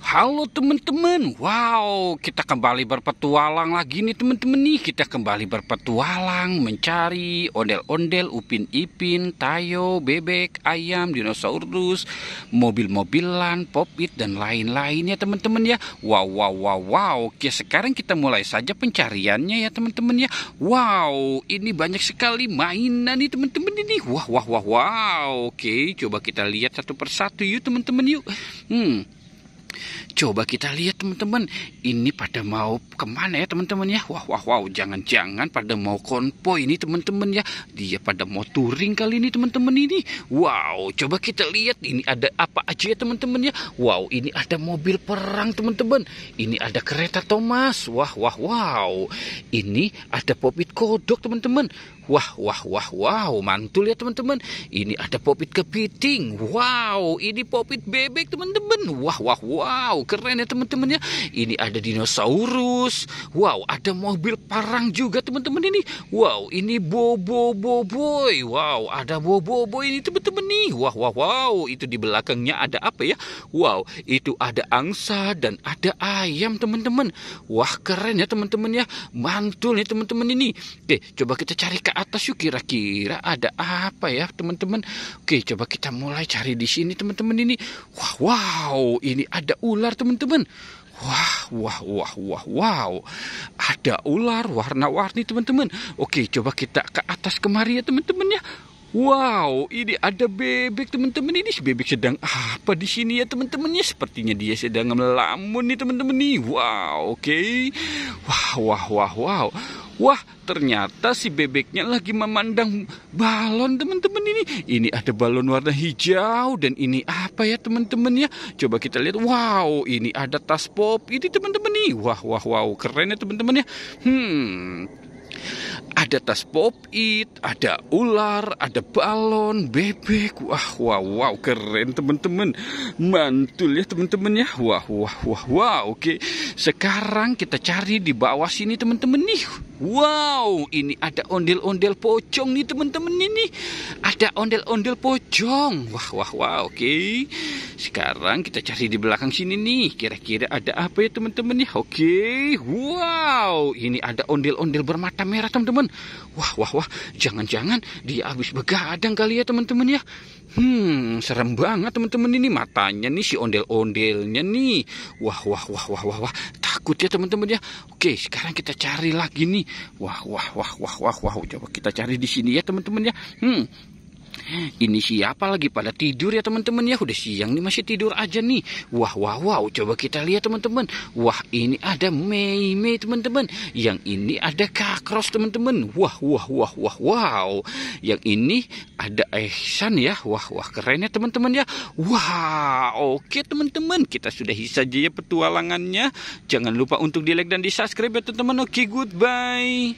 Halo teman-teman, wow, kita kembali berpetualang lagi nih teman-teman nih. Kita kembali berpetualang mencari ondel-ondel, upin ipin, tayo, bebek, ayam, dinosaurus, mobil-mobilan, pop-it dan lain-lainnya teman-teman ya. Wow. Oke, sekarang kita mulai saja pencariannya ya teman-teman ya. Wow, ini banyak sekali mainan nih teman-teman ini. Wow. Oke, coba kita lihat satu persatu yuk teman-teman yuk. Coba kita lihat teman-teman, ini pada mau kemana ya teman-teman ya? Wow, jangan-jangan pada mau konvoy ini teman-teman ya. Dia pada mau touring kali ini teman-teman ini. Wow, coba kita lihat ini ada apa aja ya teman-teman ya. Wow, ini ada mobil perang teman-teman. Ini ada kereta Thomas. Wow. Ini ada pop-it kodok teman-teman. Wow, mantul ya teman-teman. Ini ada pop-it kepiting. Wow, ini pop-it bebek teman-teman. Wow, keren ya teman-teman ya. Ini ada dinosaurus. Wow, ada mobil perang juga teman-teman ini. Wow, ini boboiboy. Wow, ada boboiboy ini teman-teman nih. Wow, itu di belakangnya ada apa ya? Wow, itu ada angsa dan ada ayam teman-teman. Wah, keren ya teman-teman ya. Mantul ya teman-teman ini. Oke, coba kita cari ke atas yuk, kira-kira ada apa ya teman-teman. Oke, coba kita mulai cari di sini teman-teman ini. Wow, ini ada ular teman-teman. Wow, ada ular warna-warni teman-teman. Oke, coba kita ke atas kemari ya teman-teman ya. Wow, ini ada bebek teman-teman ini. Bebek sedang apa di sini ya teman-teman ya? Sepertinya dia sedang melamun nih teman-teman nih. Wow, oke. Wow. Wah, ternyata si bebeknya lagi memandang balon teman-teman ini. Ini ada balon warna hijau dan ini apa ya teman-teman ya? Coba kita lihat. Wow, ini ada tas pop ini teman-teman nih. Wow, keren ya teman-teman ya. Ada tas pop-it, ada ular, ada balon, bebek. Wow, keren teman-teman. Mantul ya teman-teman ya. Wow, oke. Sekarang kita cari di bawah sini teman-teman nih. Wow, ini ada ondel-ondel pocong nih teman-teman ini. Ada ondel-ondel pocong. Wah, oke. Sekarang kita cari di belakang sini nih. Kira-kira ada apa ya teman-teman ya? Oke. Wow, ini ada ondel-ondel bermata merah teman-teman. Wah, jangan-jangan dia habis begadang kali ya teman-teman ya. Serem banget teman-teman ini matanya nih si ondel-ondelnya nih. Wah, takut ya teman-teman ya. Oke, sekarang kita cari lagi nih. Wah. Coba kita cari di sini ya teman-teman ya. Ini siapa lagi pada tidur ya teman-teman ya. Udah siang nih masih tidur aja nih. Wow. Coba kita lihat teman-teman. Wah, ini ada Mei teman-teman. Yang ini ada Kakros teman-teman. Wow. Yang ini ada Ehsan ya. Wah, keren ya teman-teman ya. Wah, oke teman-teman. Kita sudahi saja ya petualangannya. Jangan lupa untuk di like dan di subscribe ya teman-teman. Oke, goodbye.